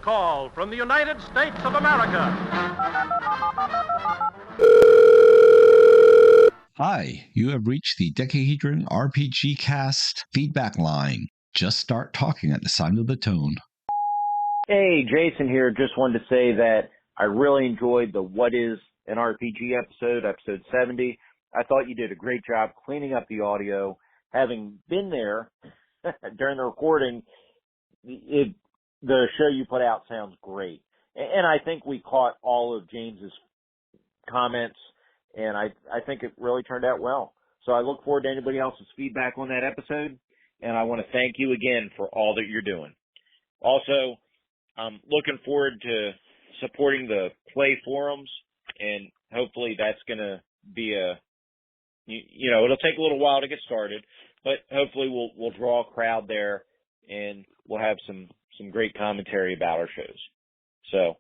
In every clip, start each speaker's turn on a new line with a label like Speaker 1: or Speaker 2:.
Speaker 1: call from the United States of America.
Speaker 2: Hi, you have reached the Decahedron RPG Cast feedback line. Just start talking at the sign of the tone.
Speaker 3: Hey, Jason here. Just wanted to say that I really enjoyed the What is an RPG episode 70. I thought you did a great job cleaning up the audio. Having been there during the recording, the show you put out sounds great. And I think we caught all of James's comments, and I think it really turned out well. So I look forward to anybody else's feedback on that episode, and I want to thank you again for all that you're doing. Also, I'm looking forward to supporting the Play forums, and hopefully that's going to be it'll take a little while to get started, but hopefully we'll draw a crowd there, and we'll have some great commentary about our shows. So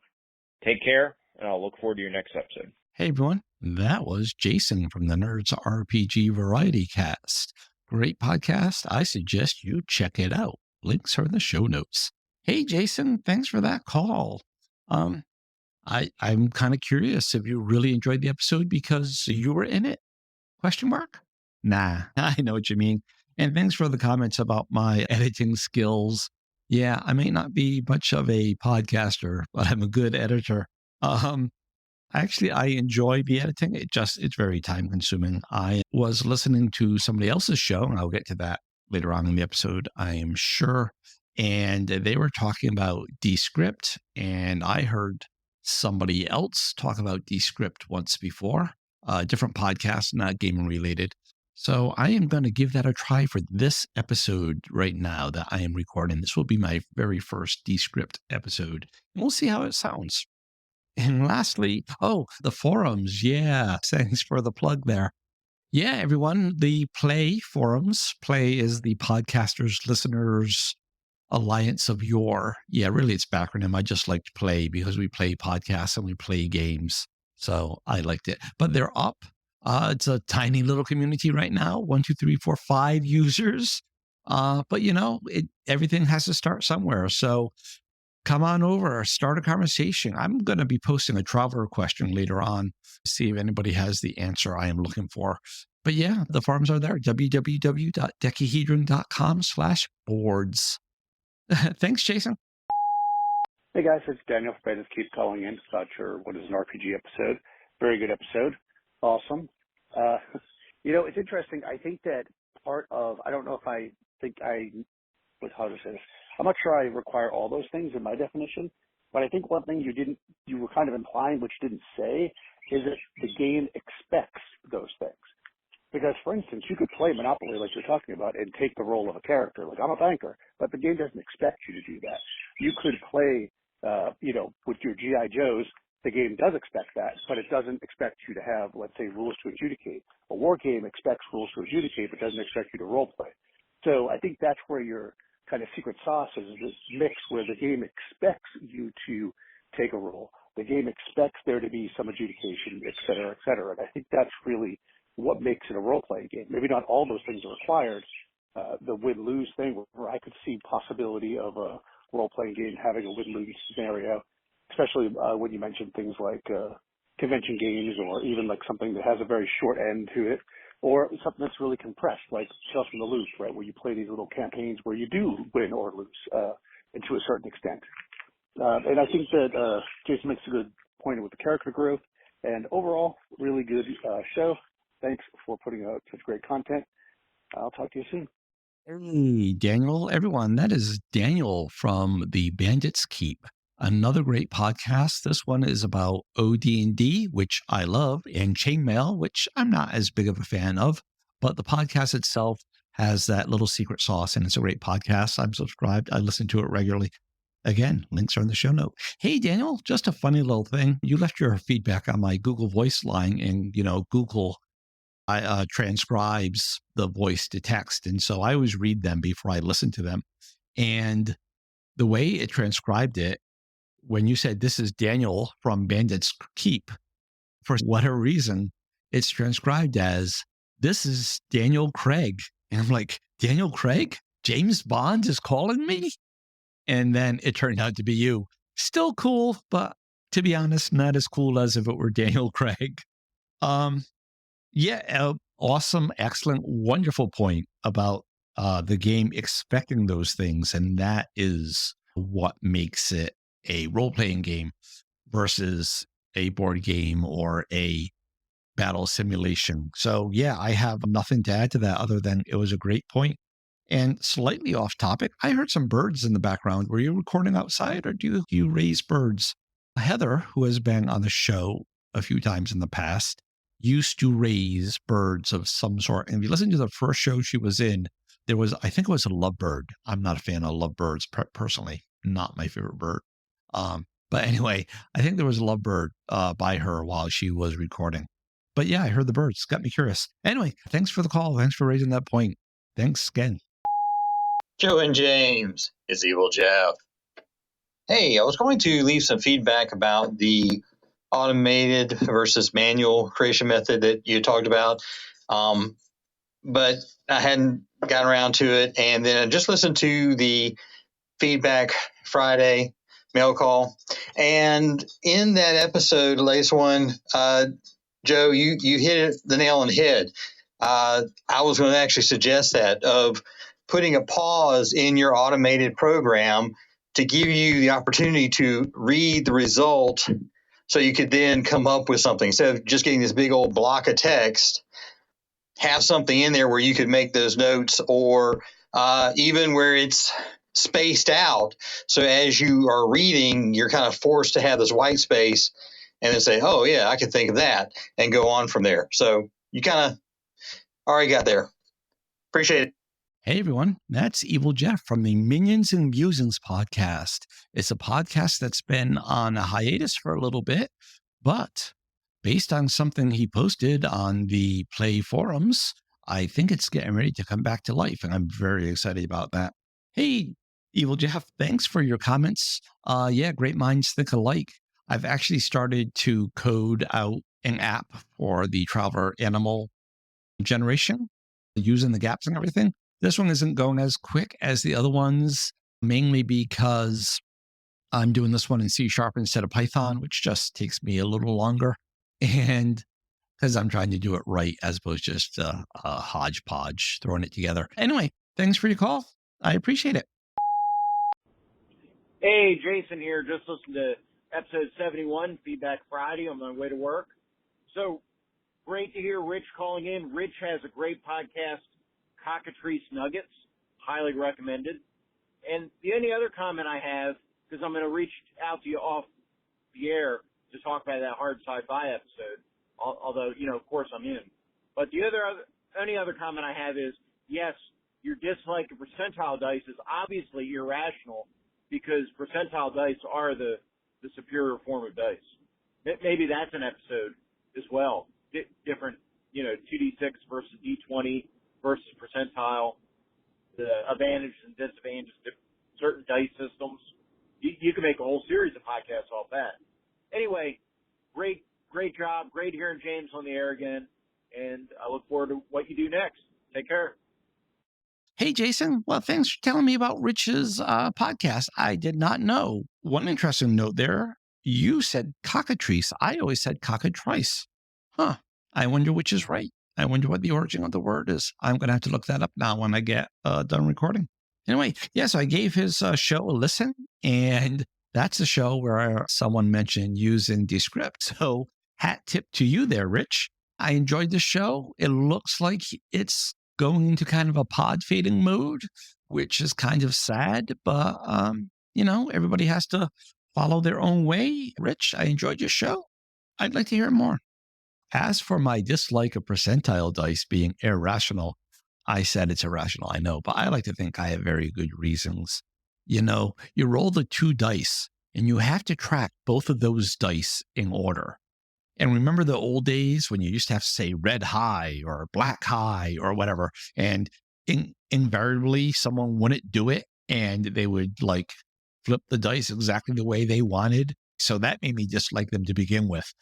Speaker 3: take care, and I'll look forward to your next episode.
Speaker 2: Hey everyone, that was Jason from the Nerds RPG Variety Cast. Great podcast. I suggest you check it out. Links are in the show notes. Hey Jason, thanks for that call. I'm kind of curious if you really enjoyed the episode because you were in it? ? Nah, I know what you mean. And thanks for the comments about my editing skills. Yeah, I may not be much of a podcaster, but I'm a good editor. Actually, I enjoy the editing. It's very time consuming. I was listening to somebody else's show, and I'll get to that later on in the episode, I am sure. And they were talking about Descript, and I heard somebody else talk about Descript once before, a different podcast, not gaming related. So I am going to give that a try for this episode right now that I am recording. This will be my very first Descript episode, and we'll see how it sounds. And lastly, the forums. Yeah, thanks for the plug there. Yeah, everyone, the Play forums. Play is the Podcasters Listeners Alliance of Yore. Yeah, really, it's backronym. I just liked Play because we play podcasts and we play games. So I liked it. But they're up. It's a tiny little community right now. 1, 2, 3, 4, 5 users. But everything has to start somewhere. So come on over, start a conversation. I'm going to be posting a Traveler question later on to see if anybody has the answer I am looking for. But yeah, the forums are there. www.decahedron.com/boards. Thanks, Jason.
Speaker 4: Hey guys, it's Daniel. I just keep calling in about your What is an RPG episode. Very good episode. Awesome. It's interesting. I think that part of, I don't know if I think how to say this. I'm not sure I require all those things in my definition, but I think one thing you were kind of implying, which you didn't say, is that the game expects those things. Because, for instance, you could play Monopoly like you're talking about and take the role of a character, like I'm a banker, but the game doesn't expect you to do that. You could play, with your G.I. Joes, the game does expect that, but it doesn't expect you to have, let's say, rules to adjudicate. A war game expects rules to adjudicate, but doesn't expect you to role play. So I think that's where your kind of secret sauce is this mix where the game expects you to take a role. The game expects there to be some adjudication, et cetera, et cetera. And I think that's really what makes it a role-playing game. Maybe not all those things are required. The win-lose thing, where I could see possibility of a role-playing game having a win-lose scenario, especially when you mention things like convention games or even like something that has a very short end to it, or something that's really compressed, like Tales from the Loop, right, where you play these little campaigns where you do win or lose, and to a certain extent. And I think that Jason makes a good point with the character growth, and overall, really good show. Thanks for putting out such great content. I'll talk to you soon.
Speaker 2: Hey, Daniel, everyone. That is Daniel from the Bandits Keep. Another great podcast. This one is about OD&D, which I love, and Chainmail, which I'm not as big of a fan of, but the podcast itself has that little secret sauce, and it's a great podcast. I'm subscribed. I listen to it regularly. Again, links are in the show note. Hey, Daniel, just a funny little thing. You left your feedback on my Google Voice line, and, Google transcribes the voice to text. And so I always read them before I listen to them. And the way it transcribed it, when you said this is Daniel from Bandits Keep, for whatever reason, it's transcribed as this is Daniel Craig. And I'm like, Daniel Craig? James Bond is calling me? And then it turned out to be you. Still cool, but to be honest, not as cool as if it were Daniel Craig. Um, awesome, excellent, wonderful point about the game expecting those things. And that is what makes it a role-playing game versus a board game or a battle simulation. So yeah, I have nothing to add to that other than it was a great point. And slightly off topic, I heard some birds in the background. Were you recording outside or do you raise birds? Heather, who has been on the show a few times in the past, used to raise birds of some sort. And if you listen to the first show she was in, there was, I think it was a lovebird. I'm not a fan of lovebirds personally, not my favorite bird. But anyway, I think there was a lovebird by her while she was recording. But yeah, I heard the birds. Got me curious. Anyway, thanks for the call. Thanks for raising that point. Thanks again.
Speaker 5: Joe and James, it's Evil Jeff. Hey, I was going to leave some feedback about the automated versus manual creation method that you talked about, but I hadn't gotten around to it. And then I just listened to the Feedback Friday mail call. And in that episode, the latest one, Joe, you hit the nail on the head. I was going to actually suggest that of putting a pause in your automated program to give you the opportunity to read the result so you could then come up with something. Instead of just getting this big old block of text, have something in there where you could make those notes or even where it's spaced out. So as you are reading, you're kind of forced to have this white space and then say, oh, yeah, I can think of that and go on from there. So you kind of already got there. Appreciate it.
Speaker 2: Hey, everyone. That's Evil Jeff from the Minions and Musings podcast. It's a podcast that's been on a hiatus for a little bit, but based on something he posted on the Play forums, I think it's getting ready to come back to life, and I'm very excited about that. Hey, Evil Jeff, thanks for your comments. Yeah, great minds think alike. I've actually started to code out an app for the Traveler Animal generation, using the gaps and everything. This one isn't going as quick as the other ones, mainly because I'm doing this one in C# instead of Python, which just takes me a little longer. And because I'm trying to do it right as opposed to just a hodgepodge throwing it together. Anyway, thanks for your call. I appreciate it.
Speaker 3: Hey, Jason here. Just listened to episode 71, Feedback Friday, on my way to work. So great to hear Rich calling in. Rich has a great podcast, Cocktrice Nuggets, highly recommended. And the only other comment I have, because I'm going to reach out to you off the air to talk about that hard sci-fi episode, although, of course I'm in. But the only other comment I have is, yes, your dislike of percentile dice is obviously irrational because percentile dice are the superior form of dice. Maybe that's an episode as well. Different, 2d6 versus d20 versus percentile, the advantages and disadvantages of certain dice systems. You can make a whole series of podcasts off that. Anyway, great job. Great hearing James on the air again. And I look forward to what you do next. Take care.
Speaker 2: Hey, Jason. Well, thanks for telling me about Rich's podcast. I did not know. One interesting note there. You said cockatrice. I always said cockatrice. Huh. I wonder which is right. I wonder what the origin of the word is. I'm going to have to look that up now when I get done recording. Anyway, so I gave his show a listen, and that's a show where someone mentioned using Descript. So hat tip to you there, Rich. I enjoyed the show. It looks like it's going into kind of a pod fading mode, which is kind of sad, but, everybody has to follow their own way. Rich, I enjoyed your show. I'd like to hear more. As for my dislike of percentile dice being irrational, I said it's irrational, I know, but I like to think I have very good reasons. You roll the 2 dice, and you have to track both of those dice in order. And remember the old days when you used to have to say red high or black high or whatever, and invariably someone wouldn't do it, and they would flip the dice exactly the way they wanted. So that made me dislike them to begin with.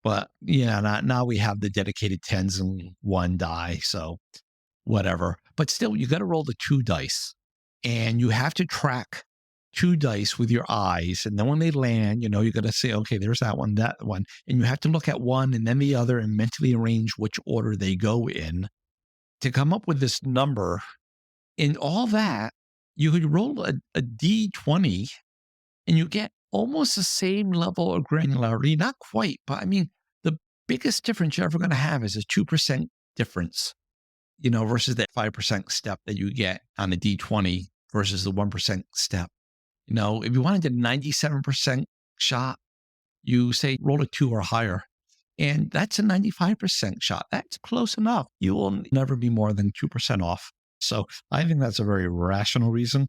Speaker 2: But now we have the dedicated 10s and 1 die, so whatever. But still, you got to roll the 2 dice, and you have to track 2 dice with your eyes. And then when they land, you got to say, okay, there's that one, and you have to look at one and then the other and mentally arrange which order they go in to come up with this number. In all that, you could roll a D20 and you get almost the same level of granularity. Not quite, but I mean, the biggest difference you're ever going to have is a 2% difference, versus that 5% step that you get on a D20 versus the 1% step. If you wanted a 97% shot, you say roll a 2 or higher. And that's a 95% shot. That's close enough. You will never be more than 2% off. So I think that's a very rational reason.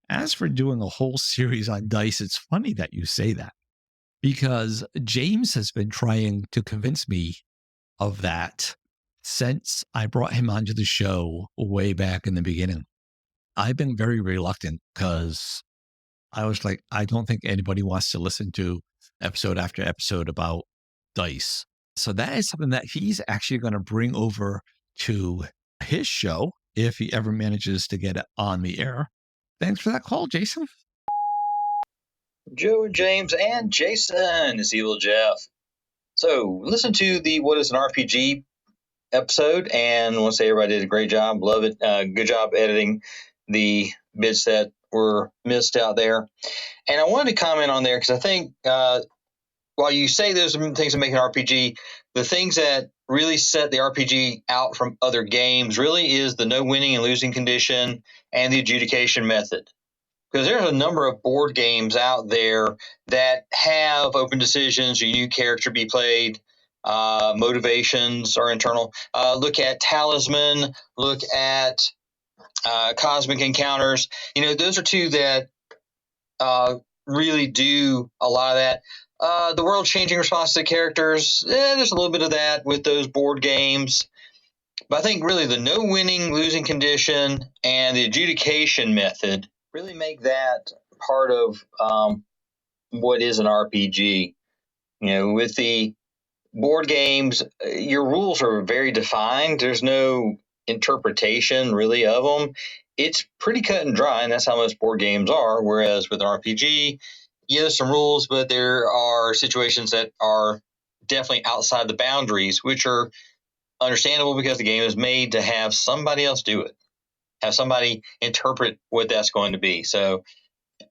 Speaker 2: As for doing a whole series on dice, it's funny that you say that, because James has been trying to convince me of that since I brought him onto the show way back in the beginning. I've been very reluctant because I was like, I don't think anybody wants to listen to episode after episode about dice. So that is something that he's actually going to bring over to his show if he ever manages to get it on the air. Thanks for that call, Jason.
Speaker 5: Joe and James and Jason is Evil Jeff. So listen to the What is an RPG episode, and I want to say everybody did a great job. Love it. Good job editing the bits that were missed out there. And I wanted to comment on there because I think while you say there's some things that make an RPG, the things that really set the RPG out from other games really is the no winning and losing condition and the adjudication method. Because there's a number of board games out there that have open decisions, a new character be played, motivations are internal. Look at Talisman, look at Cosmic Encounters. Those are two that really do a lot of that. The world-changing response to the characters, there's a little bit of that with those board games. But I think really the no winning, losing condition and the adjudication method really make that part of what is an RPG. With the board games, your rules are very defined. There's no interpretation really of them. It's pretty cut and dry, and that's how most board games are. Whereas with an RPG, there's some rules, but there are situations that are definitely outside the boundaries, which are understandable because the game is made to have somebody else do it, have somebody interpret what that's going to be. So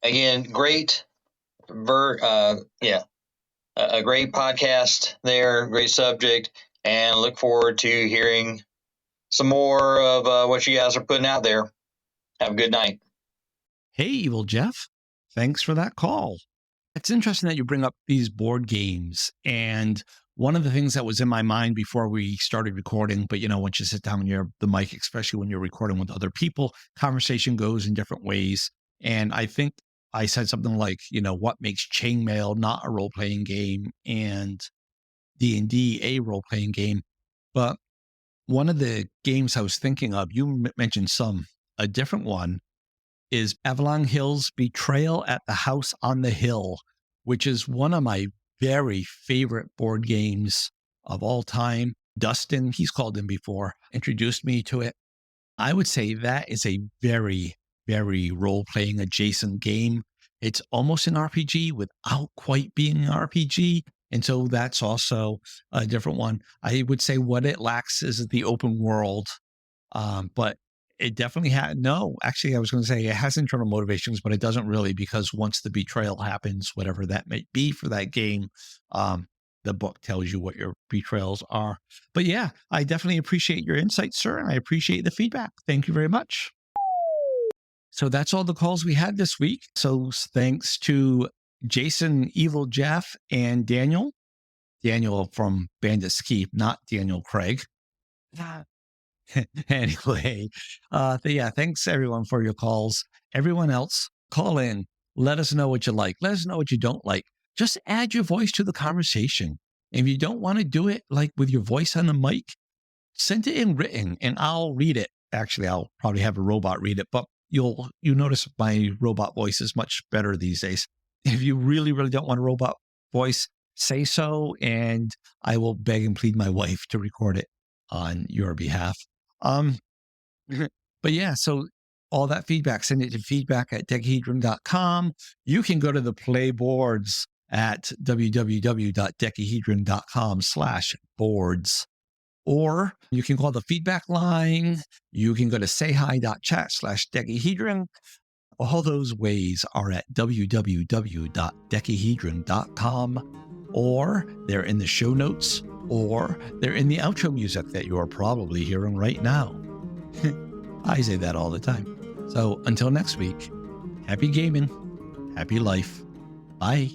Speaker 5: again, great, a great podcast there, great subject, and look forward to hearing some more of what you guys are putting out there. Have a good night.
Speaker 2: Hey, Evil Jeff. Thanks for that call. It's interesting that you bring up these board games. And one of the things that was in my mind before we started recording, but once you sit down near the mic, especially when you're recording with other people, conversation goes in different ways. And I think I said something like, what makes chainmail not a role-playing game and D&D a role-playing game? But one of the games I was thinking of, you mentioned a different one is Avalon Hill's Betrayal at the House on the Hill, which is one of my very favorite board games of all time. Dustin, he's called in before, introduced me to it. I would say that is a very, very role-playing adjacent game. It's almost an RPG without quite being an RPG. And so that's also a different one. I would say what it lacks is the open world. But it definitely actually, I was going to say it has internal motivations, but it doesn't really, because once the betrayal happens, whatever that may be for that game, the book tells you what your betrayals are. But yeah, I definitely appreciate your insight, sir, and I appreciate the feedback. Thank you very much. So that's all the calls we had this week. So thanks to Jason, Evil Jeff, and Daniel from Bandit's Keep, not Daniel Craig. Anyway, thanks everyone for your calls. Everyone else, call in. Let us know what you like. Let us know what you don't like. Just add your voice to the conversation. If you don't want to do it like with your voice on the mic, send it in written and I'll read it. Actually, I'll probably have a robot read it, but you notice my robot voice is much better these days. If you really, really don't want a robot voice, say so, and I will beg and plead my wife to record it on your behalf. But yeah, so all that feedback. Send it to feedback@decahedron.com. You can go to the play boards at www.decahedron.com/boards. Or you can call the feedback line. You can go to sayhi.chat/decahedron. All those ways are at www.decahedron.com, or they're in the show notes, or they're in the outro music that you are probably hearing right now. I say that all the time. So until next week, happy gaming, happy life. Bye.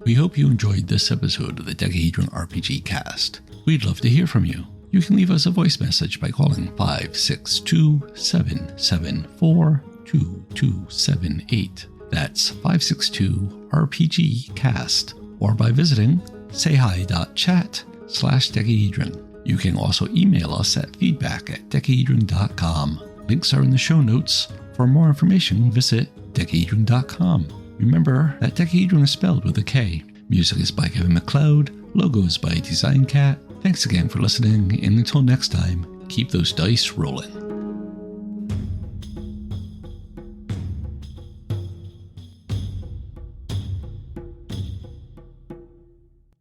Speaker 2: We hope you enjoyed this episode of the Decahedron RPG Cast. We'd love to hear from you. You can leave us a voice message by calling 562-774-2278. That's 562-RPG-CAST. Or by visiting sayhi.chat/decahedron. You can also email us at feedback@decahedron.com. Links are in the show notes. For more information, visit decahedron.com. Remember that Decahedron is spelled with a K. Music is by Kevin MacLeod. Logos by Design Cat. Thanks again for listening, and until next time, keep those dice rolling.